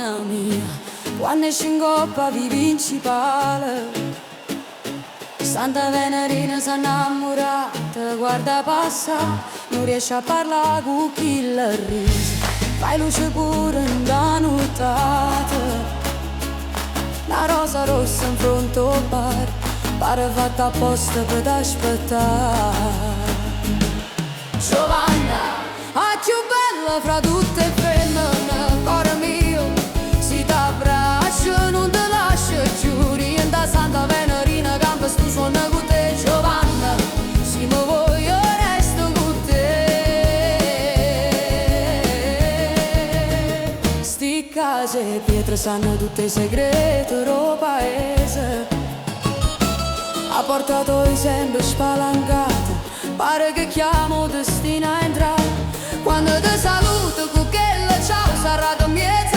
Giovanna mia, quando esci in coppa vi principale. Santa Venerina s'è innamorata, guarda passa, non riesce a parlare con chi la risa. Fai luce pure in da nottata, una rosa rossa in fronte al bar, pare fatta apposta per t'aspettare. Giovanna, la più bella fra tutte le femmine, cuore mio, si t'abbraccia, non te lascia giù, rientra Santa Venerina, campa stu suono con te. Giovanna, se mi voglio resto con te. Sti case e pietre sanno tutti i segreti del paese, ha portato sempre spalancata, pare che chiamo destino a entrare. Quando ti saluto con quella ciao sarà da miezza